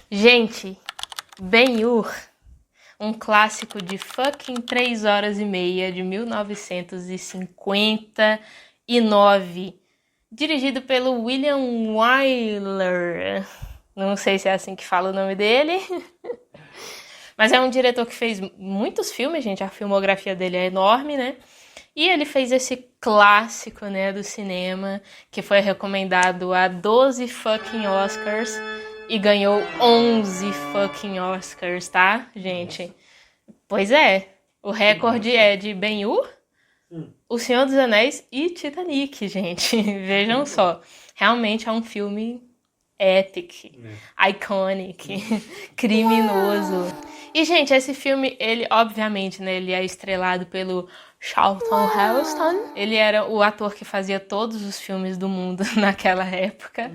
Gente, Ben-Hur, um clássico de fucking 3 horas e meia de 1959, dirigido pelo William Wyler. Não sei se é assim que fala o nome dele, mas é um diretor que fez muitos filmes, gente. A filmografia dele é enorme, né? E ele fez esse clássico, né, do cinema, que foi recomendado a 12 fucking Oscars e ganhou 11 fucking Oscars, tá, gente? Pois é, o recorde é de Ben-Hur, O Senhor dos Anéis e Titanic, gente. Vejam só, realmente é um filme epic, iconic, criminoso. E, gente, esse filme, ele, obviamente, né, ele é estrelado pelo Charlton Heston. Ele era o ator que fazia todos os filmes do mundo naquela época.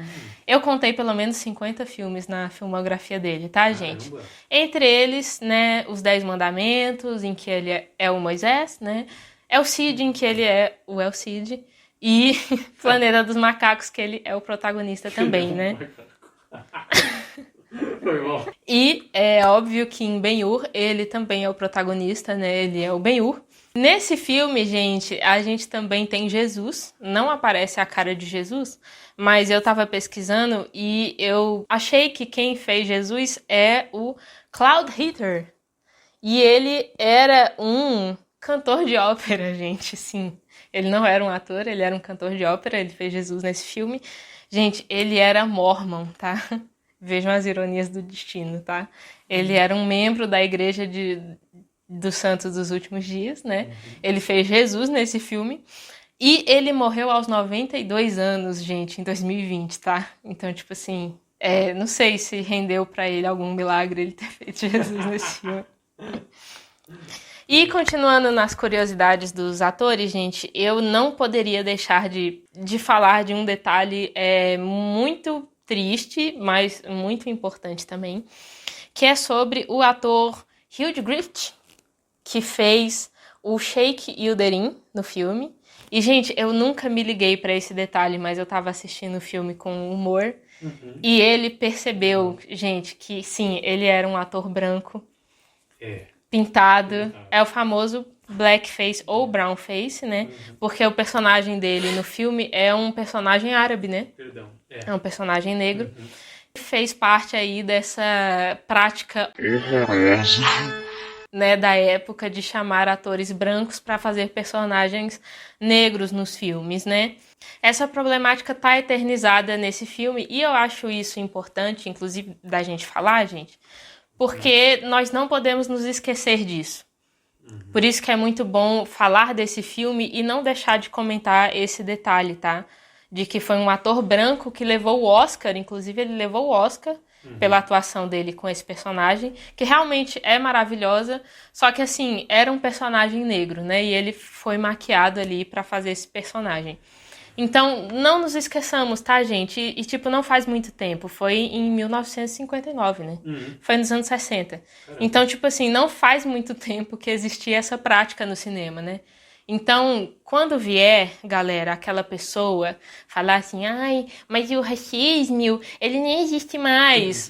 Eu contei pelo menos 50 filmes na filmografia dele, tá, gente? Entre eles, né, Os 10 Mandamentos, em que ele é o Moisés, né? El Cid, em que ele é o El Cid. E Planeta dos Macacos, que ele é o protagonista também, né? Foi bom. E é óbvio que em Ben-Hur ele também é o protagonista, né? Ele é o Ben-Hur. Nesse filme, gente, a gente também tem Jesus. Não aparece a cara de Jesus, mas eu tava pesquisando e eu achei que quem fez Jesus é o Claude Ritter. E ele era um cantor de ópera, gente, sim. Ele não era um ator, ele era um cantor de ópera, ele fez Jesus nesse filme. Gente, ele era mórmon, tá? Vejam as ironias do destino, tá? Ele era um membro da igreja dos Santos dos Últimos Dias, né? Ele fez Jesus nesse filme. E ele morreu aos 92 anos, gente, em 2020, tá? Então, tipo assim, não sei se rendeu pra ele algum milagre ele ter feito Jesus nesse filme. E continuando nas curiosidades dos atores, gente, eu não poderia deixar de falar de um detalhe muito triste, mas muito importante também, que é sobre o ator Hugh Grant, que fez o Sheik Yildirim no filme. E, gente, eu nunca me liguei pra esse detalhe, mas eu tava assistindo o filme com humor. E ele percebeu, gente, que sim, ele era um ator branco. Pintado. É o famoso blackface ou brownface, né? Porque o personagem dele no filme é um personagem árabe, né? Perdão. É um personagem negro. Fez parte aí dessa prática horrorosa, né, da época de chamar atores brancos para fazer personagens negros nos filmes, né? Essa problemática tá eternizada nesse filme e eu acho isso importante, inclusive, da gente falar, gente, porque nós não podemos nos esquecer disso. Por isso que é muito bom falar desse filme e não deixar de comentar esse detalhe, tá? De que foi um ator branco que levou o Oscar, inclusive ele levou o Oscar pela atuação dele com esse personagem, que realmente é maravilhosa, só que assim, era um personagem negro, né? E ele foi maquiado ali pra fazer esse personagem. Então, não nos esqueçamos, tá, gente? E, tipo, não faz muito tempo. Foi em 1959, né? Foi nos anos 60. Então, tipo assim, não faz muito tempo que existia essa prática no cinema, né? Então, quando vier, galera, aquela pessoa falar assim, ai, mas o racismo, ele nem existe mais.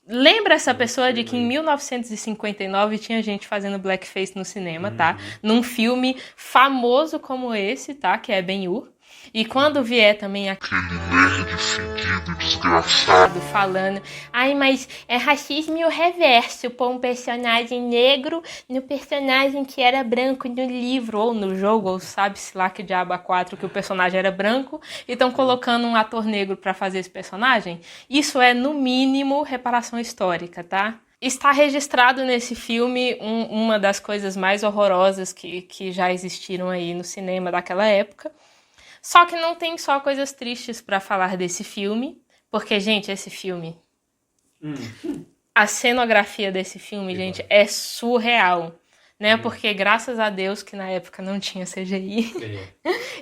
Lembra essa pessoa de que em 1959 tinha gente fazendo blackface no cinema, tá? Num filme famoso como esse, tá? Que é Ben-Hur. E quando vier também aquele nerd fedido, desgraçado, falando, ai, mas é racismo e o reverso, pôr um personagem negro no personagem que era branco no livro ou no jogo, ou sabe-se lá que diabo a quatro que o personagem era branco, e estão colocando um ator negro pra fazer esse personagem, isso é, no mínimo, reparação histórica, tá? Está registrado nesse filme uma das coisas mais horrorosas que já existiram aí no cinema daquela época. Só que não tem só coisas tristes pra falar desse filme, porque, gente, esse filme... A cenografia desse filme, gente, é surreal, né? Porque graças a Deus que na época não tinha CGI,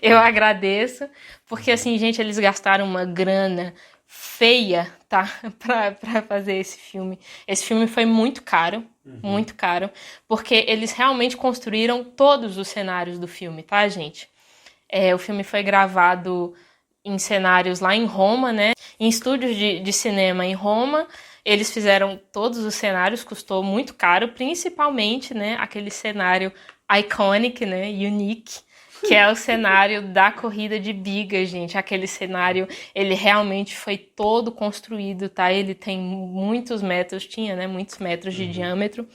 eu agradeço, porque, assim, gente, eles gastaram uma grana feia, tá? Pra fazer esse filme. Esse filme foi muito caro, porque eles realmente construíram todos os cenários do filme, tá, gente? O filme foi gravado em cenários lá em Roma, né? Em estúdios de cinema em Roma. Eles fizeram todos os cenários, custou muito caro, principalmente, né, aquele cenário iconic, né, unique, que é o cenário da corrida de bigas, gente. Aquele cenário, ele realmente foi todo construído, tá? Ele tem muitos metros, tinha, né, muitos metros de diâmetro.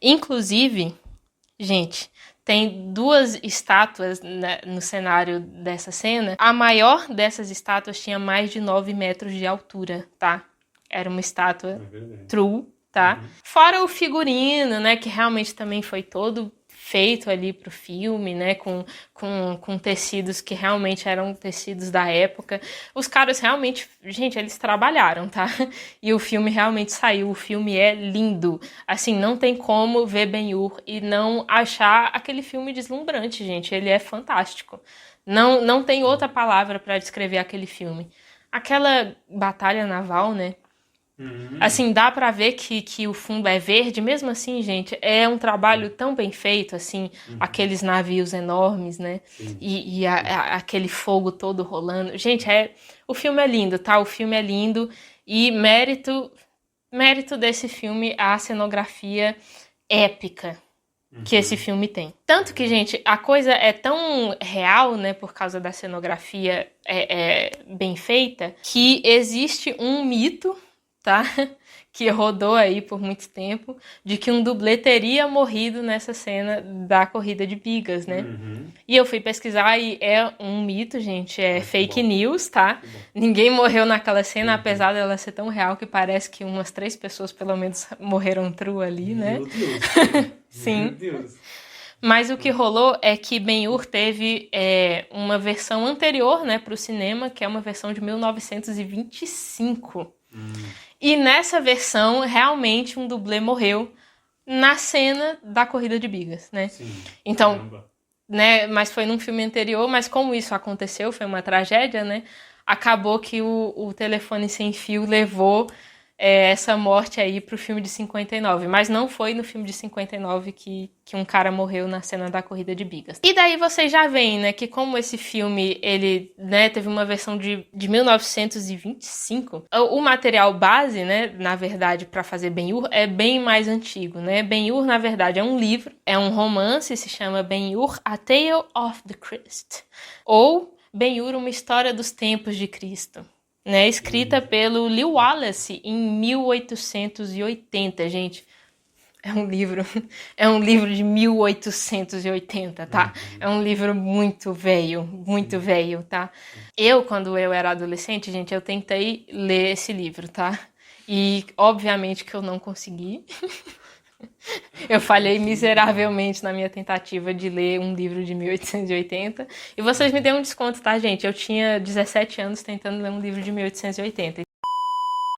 Inclusive, gente, tem 2 estátuas, né, no cenário dessa cena. A maior dessas estátuas tinha mais de 9 metros de altura, tá? Era uma estátua true, tá? Fora o figurino, né, que realmente também foi todo feito ali pro filme, né, com tecidos que realmente eram tecidos da época. Os caras realmente, gente, eles trabalharam, tá? E o filme realmente saiu, o filme é lindo. Assim, não tem como ver Ben-Hur e não achar aquele filme deslumbrante, gente. Ele é fantástico. Não tem outra palavra para descrever aquele filme. Aquela batalha naval, né? Assim, dá pra ver que o fundo é verde, mesmo assim, gente, é um trabalho tão bem feito, assim, aqueles navios enormes, né, e aquele fogo todo rolando. Gente, o filme é lindo, tá? O filme é lindo e mérito desse filme a cenografia épica que esse filme tem. Tanto que, gente, a coisa é tão real, né, por causa da cenografia bem feita, que existe um mito, tá? Que rodou aí por muito tempo, de que um dublê teria morrido nessa cena da corrida de bigas, né? E eu fui pesquisar e é um mito, gente, é fake news, tá? Ninguém morreu naquela cena, apesar dela ser tão real que parece que umas 3 pessoas, pelo menos, morreram true ali, né? Meu Deus! Sim. Meu Deus! Mas o que rolou é que Ben-Hur teve uma versão anterior, né, pro cinema, que é uma versão de 1925. E nessa versão, realmente, um dublê morreu na cena da corrida de bigas, né? Sim. Então, Caramba. né, mas foi num filme anterior, mas como isso aconteceu, foi uma tragédia, né? Acabou que o telefone sem fio levou essa morte aí pro filme de 59. Mas não foi no filme de 59 que um cara morreu na cena da corrida de bigas. E daí vocês já veem, né, que como esse filme, ele, né, teve uma versão de 1925, o material base, né, na verdade, para fazer Ben-Hur é bem mais antigo, né? Ben-Hur, na verdade, é um livro, é um romance, se chama Ben-Hur, A Tale of the Christ. Ou Ben-Hur, Uma História dos Tempos de Cristo. Né, escrita pelo Lew Wallace em 1880, gente. É um livro de 1880, tá? É um livro muito velho, tá? Quando eu era adolescente, gente, eu tentei ler esse livro, tá? E, obviamente, que eu não consegui. Eu falhei miseravelmente na minha tentativa de ler um livro de 1880. E vocês me deram um desconto, tá, gente? Eu tinha 17 anos tentando ler um livro de 1880.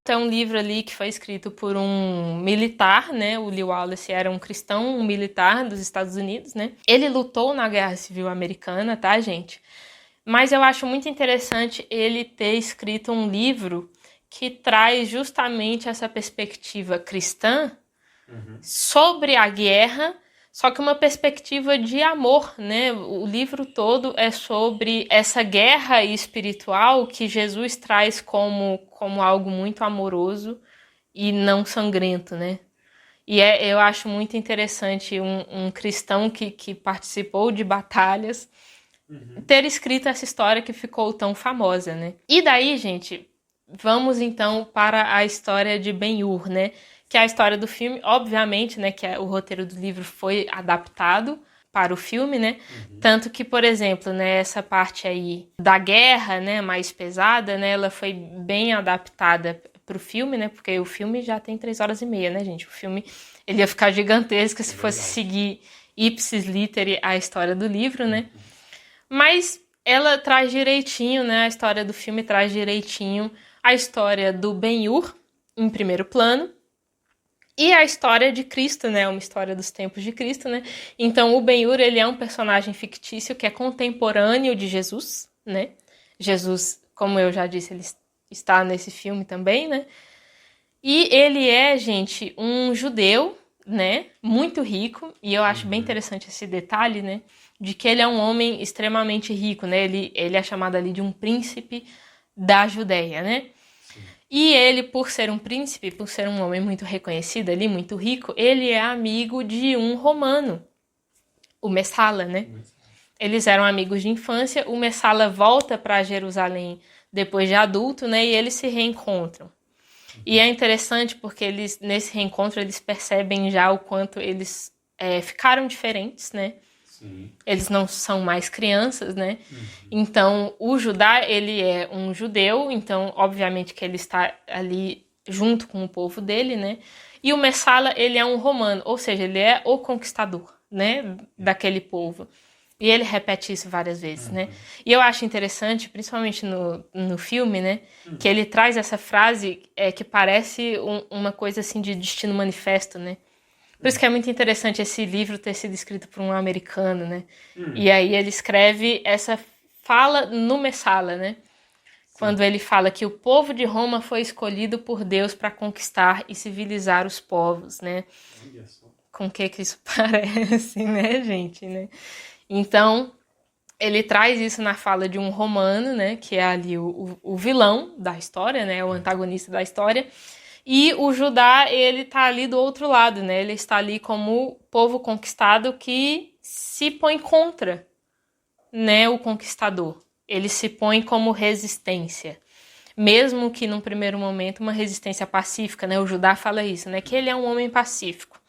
É um livro ali que foi escrito por um militar, né? O Lew Wallace era um cristão, um militar dos Estados Unidos, né? Ele lutou na Guerra Civil Americana, tá, gente? Mas eu acho muito interessante ele ter escrito um livro que traz justamente essa perspectiva cristã sobre a guerra, só que uma perspectiva de amor, né? O livro todo é sobre essa guerra espiritual que Jesus traz como algo muito amoroso e não sangrento, né? E eu acho muito interessante um cristão que participou de batalhas ter escrito essa história que ficou tão famosa, né? E daí, gente, vamos então para a história de Ben-Hur, né? Que é a história do filme, obviamente, né, que o roteiro do livro foi adaptado para o filme, né, tanto que, por exemplo, né, essa parte aí da guerra, né, mais pesada, né, ela foi bem adaptada para o filme, né, porque o filme já tem 3 horas e meia, né, gente, o filme, ele ia ficar gigantesco se fosse seguir ipsis literi a história do livro, né, mas ela traz direitinho, né, a história do filme traz direitinho a história do Ben-Hur em primeiro plano, e a história de Cristo, né? Uma história dos tempos de Cristo, né? Então, o Ben-Hur, ele é um personagem fictício que é contemporâneo de Jesus, né? Jesus, como eu já disse, ele está nesse filme também, né? E ele é, gente, um judeu, né? Muito rico. E eu acho bem interessante esse detalhe, né? de que ele é um homem extremamente rico, né? Ele é chamado ali de um príncipe da Judéia, né? E ele, por ser um príncipe, por ser um homem muito reconhecido ali, muito rico, ele é amigo de um romano, o Messala, né? Eles eram amigos de infância, o Messala volta para Jerusalém depois de adulto, né? E eles se reencontram. E é interessante porque nesse reencontro eles percebem já o quanto eles ficaram diferentes, né? Sim. Eles não são mais crianças, né? Então, o Judá, ele é um judeu, então, obviamente que ele está ali junto com o povo dele, né? E o Messala, ele é um romano, ou seja, ele é o conquistador, né? Daquele povo. E ele repete isso várias vezes, né? E eu acho interessante, principalmente no filme, né? Que ele traz essa frase que parece uma coisa assim de destino manifesto, né? Por isso que é muito interessante esse livro ter sido escrito por um americano, né? E aí ele escreve essa fala no Messala, né? Quando ele fala que o povo de Roma foi escolhido por Deus para conquistar e civilizar os povos, né? Com o que isso parece, né, gente, né? Então, ele traz isso na fala de um romano, né? Que é ali o vilão da história, né? O antagonista da história. E o Judá, ele tá ali do outro lado, né? Ele está ali como povo conquistado que se põe contra, né, o conquistador. Ele se põe como resistência. Mesmo que num primeiro momento uma resistência pacífica, né? O Judá fala isso, né? Que ele é um homem pacífico.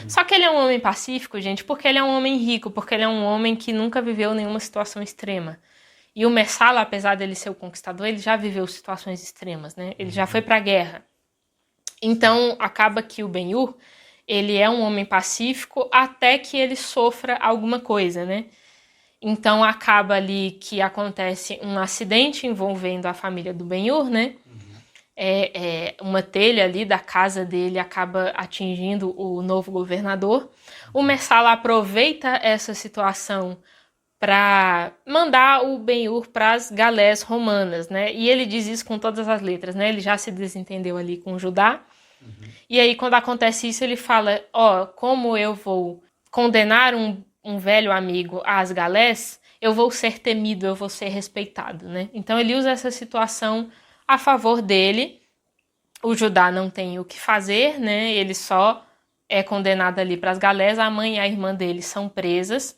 Só que ele é um homem pacífico, gente, porque ele é um homem rico, porque ele é um homem que nunca viveu nenhuma situação extrema. E o Messala, apesar dele ser o conquistador, ele já viveu situações extremas, né? Ele já foi pra guerra. Então, acaba que o Ben-Hur, ele é um homem pacífico até que ele sofra alguma coisa, né? Então, acaba ali que acontece um acidente envolvendo a família do Ben-Hur, né? Uma telha ali da casa dele acaba atingindo o novo governador. O Messala aproveita essa situação para mandar o Ben-Hur para as galés romanas, né? E ele diz isso com todas as letras, né? Ele já se desentendeu ali com o Judá. E aí, quando acontece isso, ele fala, como eu vou condenar um velho amigo às galés, eu vou ser temido, eu vou ser respeitado, né? Então, ele usa essa situação a favor dele. O Judá não tem o que fazer, né? Ele só é condenado ali para as galés. A mãe e a irmã dele são presas.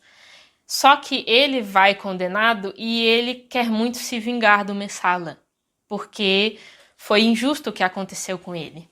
Só que ele vai condenado e ele quer muito se vingar do Messala, porque foi injusto o que aconteceu com ele.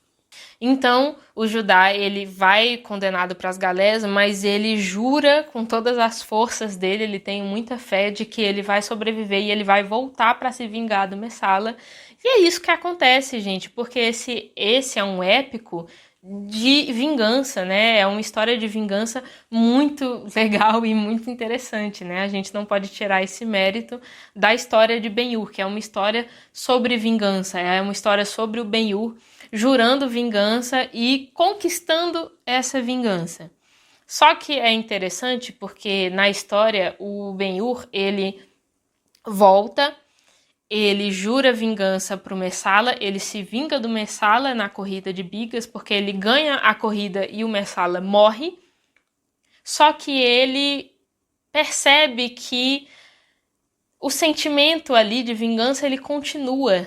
Então, o Judá, ele vai condenado para as galés, mas ele jura com todas as forças dele, ele tem muita fé de que ele vai sobreviver e ele vai voltar para se vingar do Messala. E é isso que acontece, gente, porque esse é um épico de vingança, né? É uma história de vingança muito legal e muito interessante, né? A gente não pode tirar esse mérito da história de Ben-Hur, que é uma história sobre vingança, é uma história sobre o Ben-Hur jurando vingança e conquistando essa vingança. Só que é interessante porque na história o Ben-Hur, ele volta, ele jura vingança para o Messala, ele se vinga do Messala na corrida de bigas, porque ele ganha a corrida e o Messala morre. Só que ele percebe que o sentimento ali de vingança, ele continua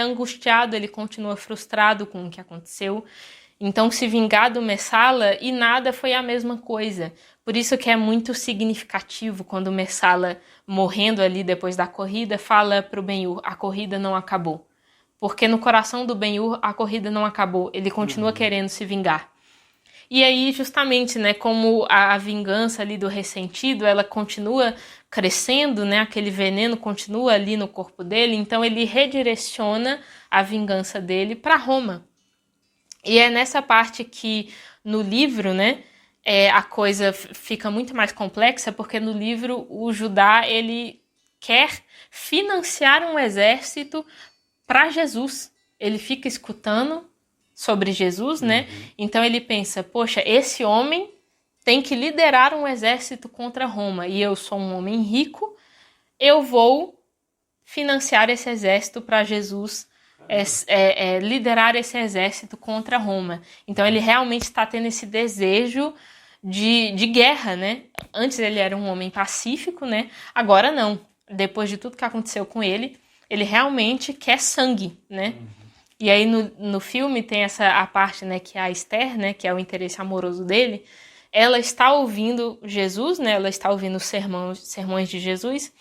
angustiado, ele continua frustrado com o que aconteceu. Então, se vingar do Messala e nada foi a mesma coisa. Por isso que é muito significativo quando o Messala, morrendo ali depois da corrida, fala para o Ben-Hur, a corrida não acabou. Porque no coração do Ben-Hur, a corrida não acabou, ele continua querendo se vingar. E aí, justamente, né, como a vingança ali do ressentido, ela continua crescendo, né, aquele veneno continua ali no corpo dele, então ele redireciona a vingança dele para Roma. E é nessa parte que, no livro, né, a coisa fica muito mais complexa, porque no livro o Judá, ele quer financiar um exército para Jesus. Ele fica escutando sobre Jesus, né? Então ele pensa, poxa, esse homem tem que liderar um exército contra Roma, e eu sou um homem rico, eu vou financiar esse exército para Jesus liderar esse exército contra Roma. Então ele realmente está tendo esse desejo de guerra, né? Antes ele era um homem pacífico, né? Agora não. Depois de tudo que aconteceu com ele realmente quer sangue, né? E aí no filme tem a parte, né, que a Esther, né, que é o interesse amoroso dele, ela está ouvindo Jesus, né? Ela está ouvindo os sermões de Jesus,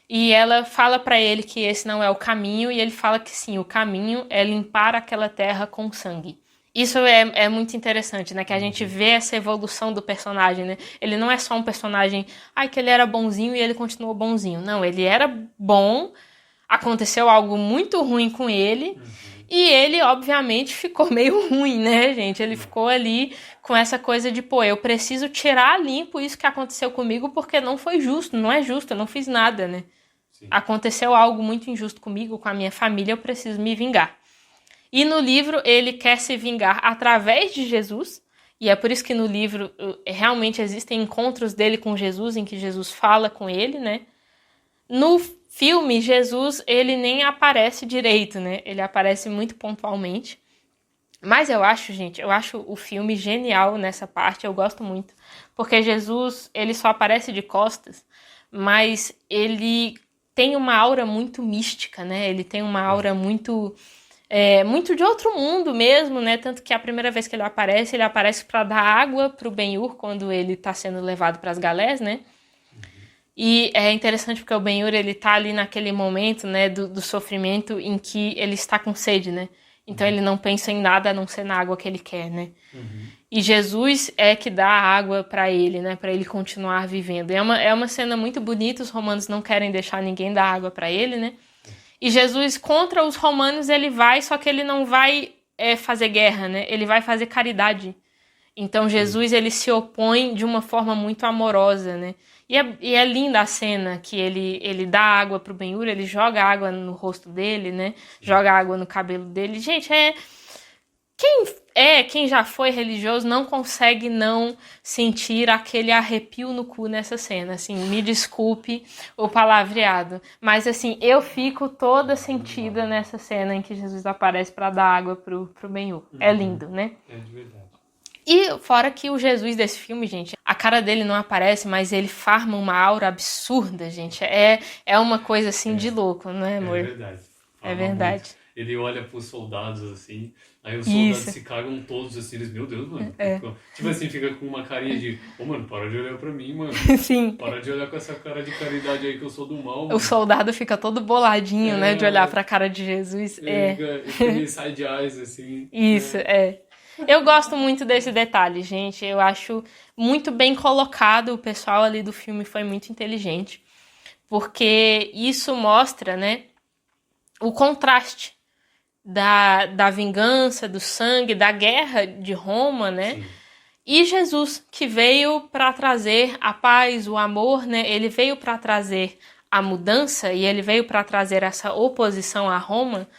e ela fala para ele que esse não é o caminho, e ele fala que sim, o caminho é limpar aquela terra com sangue. Isso é muito interessante, né? Que a gente vê essa evolução do personagem, né? Ele não é só um personagem, que ele era bonzinho e ele continuou bonzinho. Não, ele era bom, aconteceu algo muito ruim com ele, e ele, obviamente, ficou meio ruim, né, gente? Ele ficou ali com essa coisa de, eu preciso tirar limpo isso que aconteceu comigo porque não foi justo, não é justo, eu não fiz nada, né? Sim. Aconteceu algo muito injusto comigo, com a minha família, eu preciso me vingar. E no livro ele quer se vingar através de Jesus, e é por isso que no livro realmente existem encontros dele com Jesus, em que Jesus fala com ele, né? No filme, Jesus, ele nem aparece direito, né? Ele aparece muito pontualmente. Mas eu acho o filme genial nessa parte, eu gosto muito. Porque Jesus, ele só aparece de costas, mas ele tem uma aura muito mística, né? Ele tem uma aura muito de outro mundo mesmo, né? Tanto que a primeira vez que ele aparece para dar água pro Ben-Hur quando ele tá sendo levado para as galés, né? E é interessante porque o Ben-Hur, ele tá ali naquele momento, né, do sofrimento em que ele está com sede, né? Então ele não pensa em nada a não ser na água que ele quer, né? E Jesus é que dá a água para ele, né? Para ele continuar vivendo. É uma cena muito bonita, os romanos não querem deixar ninguém dar água para ele, né? E Jesus, contra os romanos, ele vai, só que ele não vai fazer guerra, né? Ele vai fazer caridade. Então Jesus, ele se opõe de uma forma muito amorosa, né? E é linda a cena que ele dá água pro Ben-Hur, ele joga água no rosto dele, né? Joga água no cabelo dele. Gente, quem já foi religioso não consegue não sentir aquele arrepio no cu nessa cena, assim, me desculpe o palavreado, mas assim, eu fico toda sentida nessa cena em que Jesus aparece para dar água pro Ben-Hur. É lindo, né? É de verdade. E fora que o Jesus desse filme, gente, a cara dele não aparece, mas ele farma uma aura absurda, gente. É uma coisa assim de louco, não é, amor? É verdade. É verdade. Muito. Ele olha pros soldados assim, aí os soldados se cagam todos assim, eles, meu Deus, mano. Tipo assim, fica com uma carinha de, mano, para de olhar pra mim, mano. Sim. Para de olhar com essa cara de caridade aí que eu sou do mal, mano. O soldado fica todo boladinho, né, de olhar pra cara de Jesus. Ele side eyes, assim. Isso, Eu gosto muito desse detalhe, gente. Eu acho muito bem colocado. O pessoal ali do filme foi muito inteligente. Porque isso mostra, né, o contraste da vingança, do sangue, da guerra de Roma, né? Sim. E Jesus, que veio para trazer a paz, o amor, né? Ele veio para trazer a mudança e ele veio para trazer essa oposição a Roma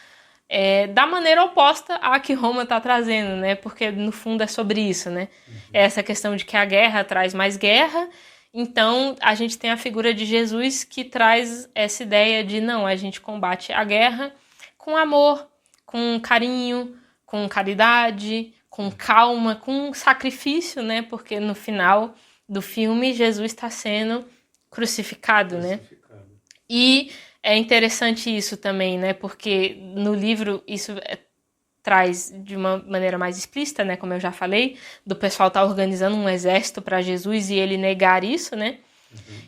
da maneira oposta à que Roma está trazendo, né? Porque no fundo é sobre isso, né? É essa questão de que a guerra traz mais guerra. Então a gente tem a figura de Jesus que traz essa ideia de não, a gente combate a guerra com amor, com carinho, com caridade, com calma, com sacrifício, né? Porque no final do filme Jesus está sendo crucificado, né? E é interessante isso também, né? Porque no livro isso traz de uma maneira mais explícita, né? Como eu já falei, do pessoal estar organizando um exército para Jesus e ele negar isso, né?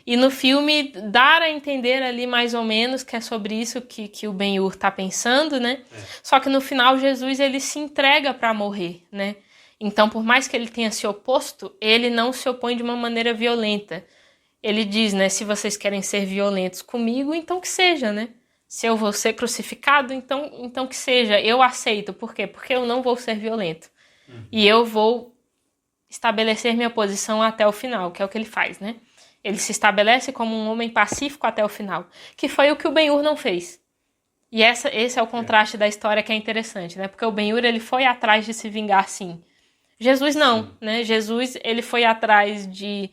E no filme dar a entender ali mais ou menos que é sobre isso que o Ben-Hur tá pensando, né? Só que no final Jesus ele se entrega para morrer, né? Então por mais que ele tenha se oposto, ele não se opõe de uma maneira violenta. Ele diz, né? Se vocês querem ser violentos comigo, então que seja, né? Se eu vou ser crucificado, então que seja. Eu aceito. Por quê? Porque eu não vou ser violento. E eu vou estabelecer minha posição até o final, que é o que ele faz, né? Ele se estabelece como um homem pacífico até o final, que foi o que o Ben-Hur não fez. E esse é o contraste da história que é interessante, né? Porque o Ben-Hur, ele foi atrás de se vingar, sim. Jesus não, né? Jesus, ele foi atrás de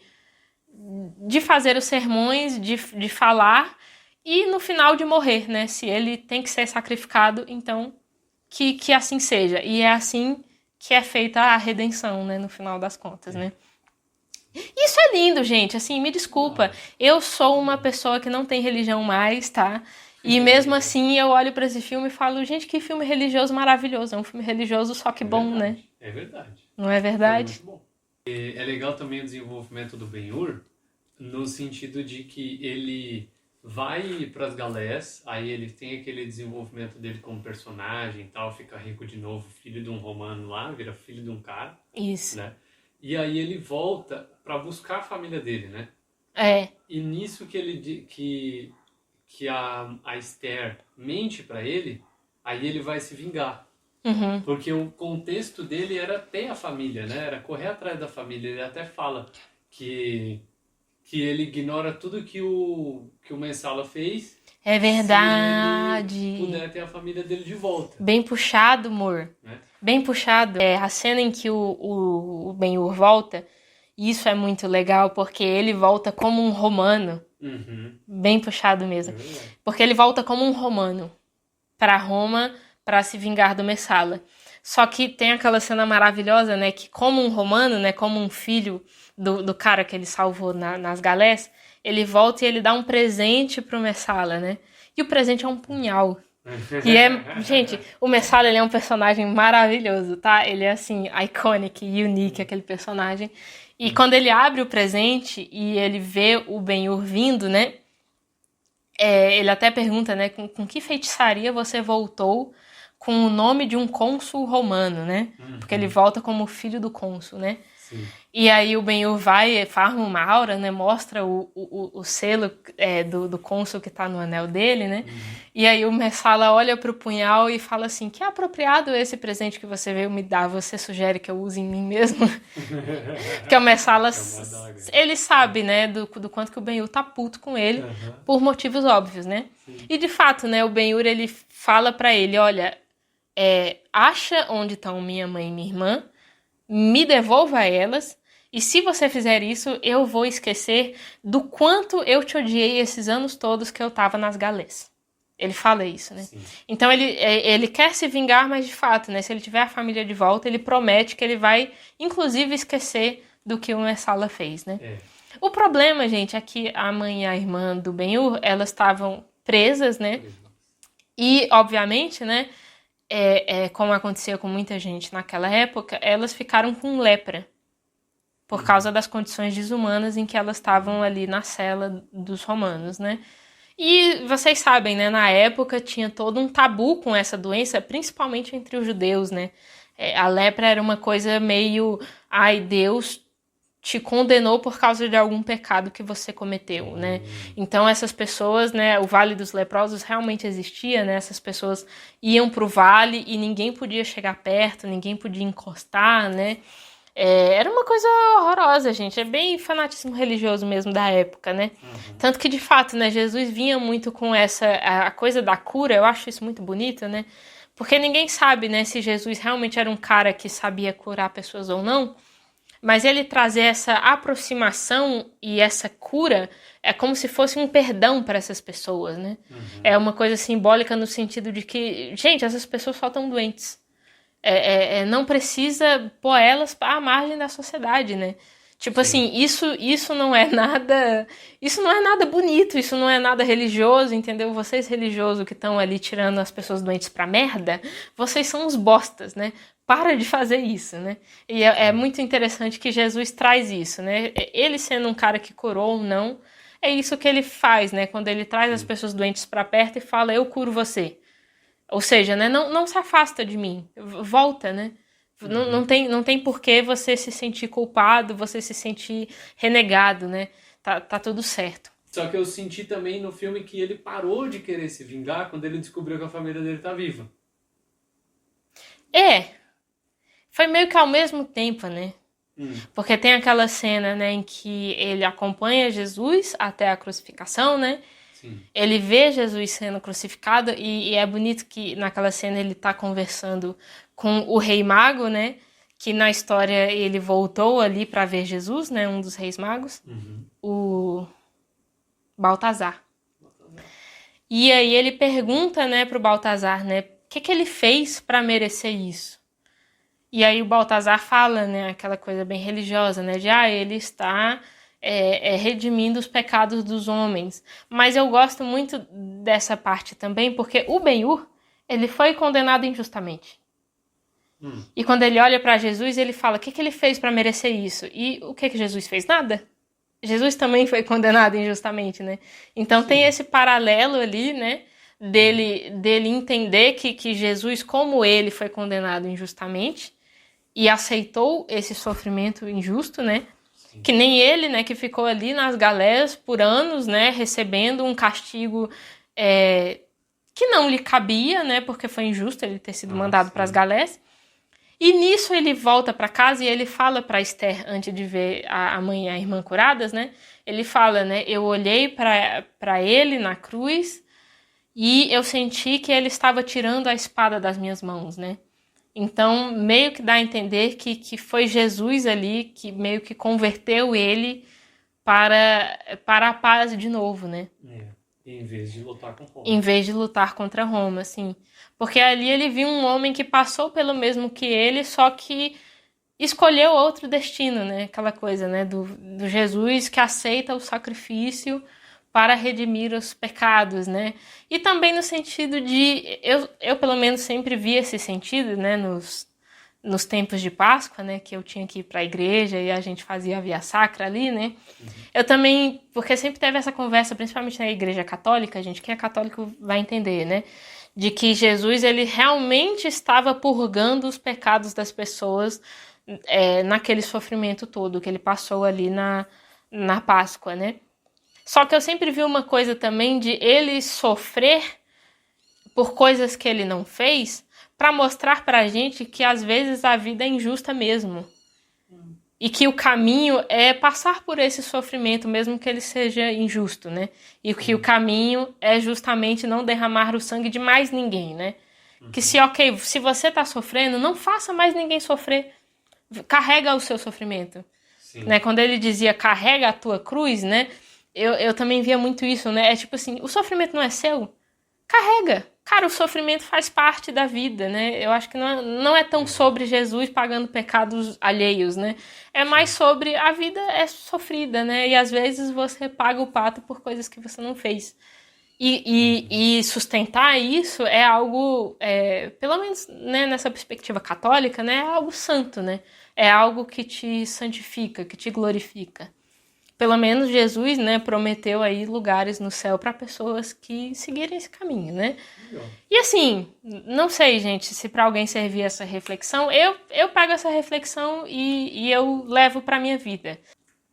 fazer os sermões, de falar e no final de morrer, né? Se ele tem que ser sacrificado, então que assim seja. E é assim que é feita a redenção, né? No final das contas, né? Isso é lindo, gente, assim, me desculpa. Eu sou uma pessoa que não tem religião mais, tá? E mesmo assim eu olho pra esse filme e falo, gente, que filme religioso maravilhoso. É um filme religioso, só que bom, né? É verdade. Não é verdade? Foi muito bom. É legal também o desenvolvimento do Ben-Hur, no sentido de que ele vai para as galés, aí ele tem aquele desenvolvimento dele como personagem e tal, fica rico de novo, filho de um romano lá, vira filho de um cara. Isso. Né? E aí ele volta para buscar a família dele, né? É. E nisso que ele que a Esther mente para ele, aí ele vai se vingar. Uhum. Porque o contexto dele era ter a família, né? Era correr atrás da família. Ele até fala que ele ignora tudo que o Mensala fez. É verdade. Se ele puder ter a família dele de volta. Bem puxado, amor. Né? Bem puxado. A cena em que o Ben-Hur volta, isso é muito legal, porque ele volta como um romano. Uhum. Bem puxado mesmo. É verdade. Porque ele volta como um romano para Roma para se vingar do Messala. Só que tem aquela cena maravilhosa, né, que como um romano, né, como um filho do cara que ele salvou nas galés, ele volta e ele dá um presente pro Messala, né? E o presente é um punhal. E gente, o Messala, ele é um personagem maravilhoso, tá? Ele é, assim, iconic, unique, aquele personagem. E quando ele abre o presente e ele vê o Ben-Hur vindo, né? Ele até pergunta, né? Com que feitiçaria você voltou com o nome de um cônsul romano, né? Porque ele volta como filho do cônsul, né? Sim. E aí o Ben-Hur vai, farma uma aura, né? Mostra o selo do cônsul que tá no anel dele, né? E aí o Messala olha pro punhal e fala assim, que apropriado esse presente que você veio me dar, você sugere que eu use em mim mesmo? Porque o Messala, ele sabe, né? Do quanto que o Ben-Hur tá puto com ele, por motivos óbvios, né? Sim. E de fato, né? O Ben-Hur, ele fala pra ele, olha, acha onde estão minha mãe e minha irmã, me devolva elas, e se você fizer isso, eu vou esquecer do quanto eu te odiei esses anos todos que eu tava nas galés. Ele fala isso, né? Sim. Então ele quer se vingar, mas de fato, né? Se ele tiver a família de volta, ele promete que ele vai, inclusive, esquecer do que o Messala fez, né? O problema, gente, é que a mãe e a irmã do Ben-Hur, elas estavam presas, né? E, obviamente, né? Como acontecia com muita gente naquela época, elas ficaram com lepra por causa das condições desumanas em que elas estavam ali na cela dos romanos, né? E vocês sabem, né? Na época tinha todo um tabu com essa doença, principalmente entre os judeus, né? A lepra era uma coisa meio... Ai, Deus te condenou por causa de algum pecado que você cometeu, né? Então essas pessoas, né, o Vale dos Leprosos realmente existia, né? Essas pessoas iam pro vale e ninguém podia chegar perto, ninguém podia encostar, né? Era uma coisa horrorosa, gente. É bem fanatismo religioso mesmo da época, né? Tanto que, de fato, né, Jesus vinha muito com a coisa da cura. Eu acho isso muito bonito, né? Porque ninguém sabe, né, se Jesus realmente era um cara que sabia curar pessoas ou não. Mas ele trazer essa aproximação e essa cura é como se fosse um perdão para essas pessoas, né? É uma coisa simbólica no sentido de que, gente, essas pessoas só estão doentes. Não precisa pôr elas à margem da sociedade, né? Tipo assim, isso não é nada... Isso não é nada bonito, isso não é nada religioso, entendeu? Vocês religiosos que estão ali tirando as pessoas doentes pra merda, vocês são uns bostas, né? Para de fazer isso, né? E é muito interessante que Jesus traz isso, né? Ele sendo um cara que curou ou não, é isso que ele faz, né? Quando ele traz as pessoas doentes pra perto e fala, eu curo você. Ou seja, né? Não se afasta de mim, volta, né? Não tem por que você se sentir culpado, você se sentir renegado, né? Tá tudo certo. Só que eu senti também no filme que ele parou de querer se vingar quando ele descobriu que a família dele tá viva. Foi meio que ao mesmo tempo, né? Porque tem aquela cena, né, em que ele acompanha Jesus até a crucificação, né? Sim. Ele vê Jesus sendo crucificado e é bonito que naquela cena ele tá conversando com o rei mago, né? Que na história ele voltou ali para ver Jesus, né? Um dos reis magos. O Baltazar. E aí ele pergunta, né, pro Baltazar, né? O que ele fez para merecer isso? E aí o Baltazar fala, né, aquela coisa bem religiosa, né, de ele está redimindo os pecados dos homens. Mas eu gosto muito dessa parte também, porque o Ben-Hur, ele foi condenado injustamente. E quando ele olha para Jesus, ele fala, o que ele fez para merecer isso? E o que Jesus fez? Nada. Jesus também foi condenado injustamente, né? Então tem esse paralelo ali, né, dele entender que Jesus, como ele foi condenado injustamente, e aceitou esse sofrimento injusto, né? Sim. Que nem ele, né? Que ficou ali nas galés por anos, né? Recebendo um castigo que não lhe cabia, né? Porque foi injusto ele ter sido mandado para as galés. E nisso ele volta para casa e ele fala para Esther, antes de ver a mãe e a irmã curadas, né? Ele fala, né? Eu olhei para ele na cruz e eu senti que ele estava tirando a espada das minhas mãos, né? Então, meio que dá a entender que foi Jesus ali que meio que converteu ele para a paz de novo, né? Em vez de lutar com Roma. Em vez de lutar contra Roma, sim. Porque ali ele viu um homem que passou pelo mesmo que ele, só que escolheu outro destino, né? Aquela coisa, né? Do Jesus que aceita o sacrifício para redimir os pecados, né? E também no sentido de... Eu pelo menos sempre vi esse sentido, né? Nos tempos de Páscoa, né? Que eu tinha que ir para a igreja e a gente fazia a via sacra ali, né? Eu também... Porque sempre teve essa conversa, principalmente na igreja católica, gente, quem é católico vai entender, né? De que Jesus, ele realmente estava purgando os pecados das pessoas naquele sofrimento todo que ele passou ali na Páscoa, né? Só que eu sempre vi uma coisa também de ele sofrer por coisas que ele não fez para mostrar pra gente que às vezes a vida é injusta mesmo. E que o caminho é passar por esse sofrimento, mesmo que ele seja injusto, né? E que o caminho é justamente não derramar o sangue de mais ninguém, né? Que se você tá sofrendo, não faça mais ninguém sofrer. Carrega o seu sofrimento. Né? Quando ele dizia, carrega a tua cruz, né? Eu também via muito isso, né? É tipo assim, o sofrimento não é seu? Carrega. Cara, o sofrimento faz parte da vida, né? Eu acho que não é tão sobre Jesus pagando pecados alheios, né? É mais sobre a vida é sofrida, né? E às vezes você paga o pato por coisas que você não fez. E sustentar isso é algo, pelo menos, né, nessa perspectiva católica, né? É algo santo, né? É algo que te santifica, que te glorifica. Pelo menos Jesus, né, prometeu aí lugares no céu para pessoas que seguirem esse caminho, né? E assim, não sei, gente, se para alguém servir essa reflexão, eu pego essa reflexão e eu levo para minha vida.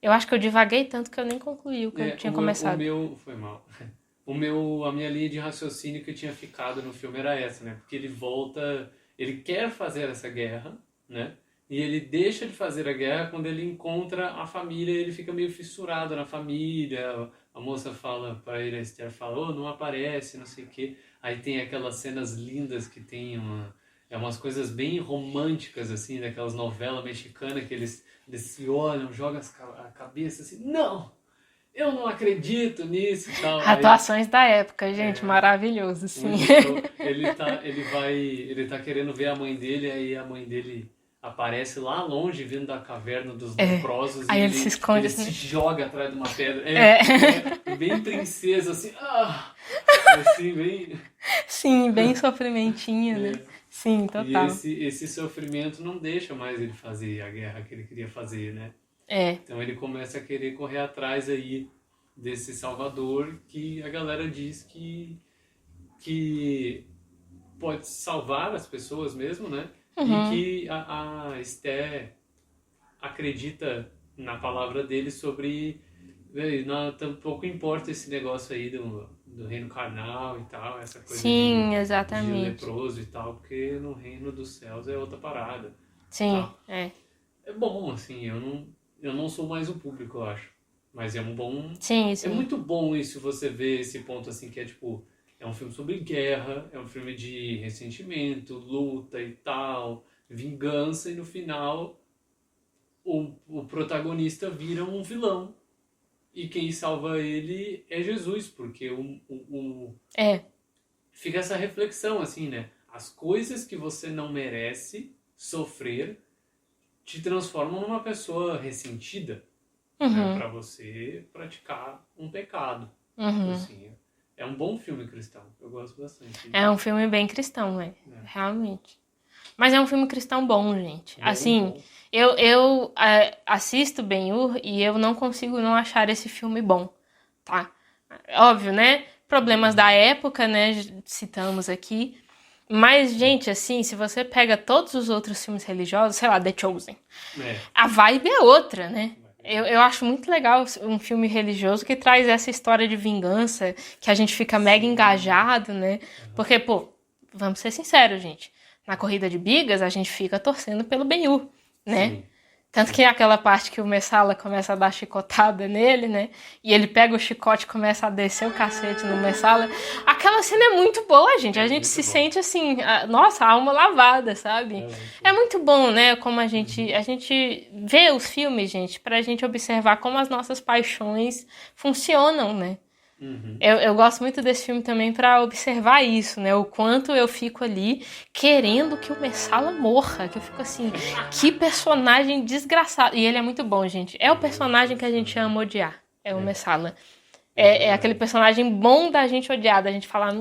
Eu acho que eu divaguei tanto que eu nem concluí o que eu tinha começado. Foi mal. A minha linha de raciocínio que eu tinha ficado no filme era essa, né? Porque ele quer fazer essa guerra, né? E ele deixa de fazer a guerra quando ele encontra a família, ele fica meio fissurado na família. A moça fala para ele, a Esther fala, não aparece, não sei o quê. Aí tem aquelas cenas lindas que tem umas coisas bem românticas, assim, daquelas novelas mexicanas que eles se olham, jogam a cabeça assim, não! Eu não acredito nisso e tal. Atuações da época, gente, maravilhoso, sim. Ele tá querendo ver a mãe dele, aí a mãe dele aparece lá longe, vindo da caverna dos leprosos. Aí ele se esconde. Ele se joga atrás de uma pedra. Bem princesa, assim. Assim, bem... Sim, bem sofrimentinho, né? Sim, total. E esse sofrimento não deixa mais ele fazer a guerra que ele queria fazer, né? Então ele começa a querer correr atrás aí desse Salvador que a galera diz que pode salvar as pessoas mesmo, né? E que a Esther acredita na palavra dele sobre... Tampouco importa esse negócio aí do reino carnal e tal, essa coisa Sim, exatamente. de leproso e tal, porque no reino dos céus é outra parada. Sim, tá? É bom, assim, eu não sou mais o público, eu acho. Mas é um bom... Sim. É muito bom isso, você ver esse ponto, assim, que é tipo... É um filme sobre guerra, é um filme de ressentimento, luta e tal, vingança, e no final o protagonista vira um vilão. E quem salva ele é Jesus, porque fica essa reflexão, assim, né? As coisas que você não merece sofrer te transformam numa pessoa ressentida, Uhum. para você praticar um pecado. Uhum. Assim, é um bom filme cristão. Eu gosto bastante. É um filme bem cristão, É. realmente. Mas é um filme cristão bom, gente. Bom, Assim, bom. eu assisto Ben-Hur e eu não consigo não achar esse filme bom, tá? Óbvio, né? Problemas da época, né? Citamos aqui. Mas, gente, assim, se você pega todos os outros filmes religiosos, sei lá, The Chosen, É. a vibe é outra, né? Eu acho muito legal um filme religioso que traz essa história de vingança, que a gente fica mega engajado, né? Porque, pô, vamos ser sinceros, gente. Na corrida de bigas, a gente fica torcendo pelo Ben-Hur, né? Sim. Tanto que é aquela parte que o Messala começa a dar chicotada nele, né? E ele pega o chicote e começa a descer o cacete no Messala. Aquela cena é muito boa, gente. A gente muito se bom. sente assim, nossa, a alma lavada, sabe? É muito bom, né? Como a gente vê os filmes, gente, pra gente observar como as nossas paixões funcionam, né? Uhum. Eu gosto muito desse filme também pra observar isso, né? O quanto eu fico ali querendo que o Messala morra. Que eu fico assim, que personagem desgraçado. E ele é muito bom, gente. É o personagem que a gente ama odiar. É o Messala. É aquele personagem bom da gente odiar, da gente falar,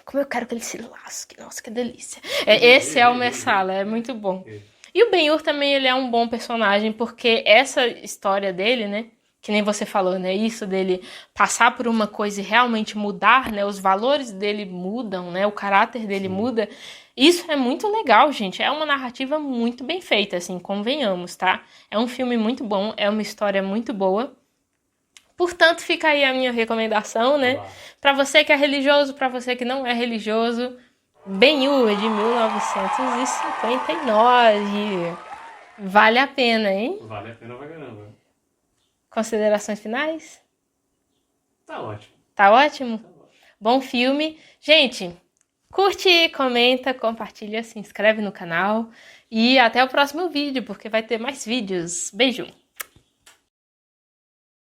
como eu quero que ele se lasque. Nossa, que delícia. Esse é o Messala, é muito bom. E o Ben-Hur também, ele é um bom personagem, porque essa história dele, né? Que nem você falou, né? Isso dele passar por uma coisa e realmente mudar, né? Os valores dele mudam, né? O caráter dele muda. Isso é muito legal, gente. É uma narrativa muito bem feita, assim, convenhamos, tá? É um filme muito bom, é uma história muito boa. Portanto, fica aí a minha recomendação, né? Olá. Pra você que é religioso, pra você que não é religioso, Ben-Hur, de 1959. Vale a pena, hein? Vale a pena pra caramba. Considerações finais? Tá ótimo. Tá ótimo? Bom filme. Gente, curte, comenta, compartilha, se inscreve no canal. E até o próximo vídeo, porque vai ter mais vídeos. Beijo!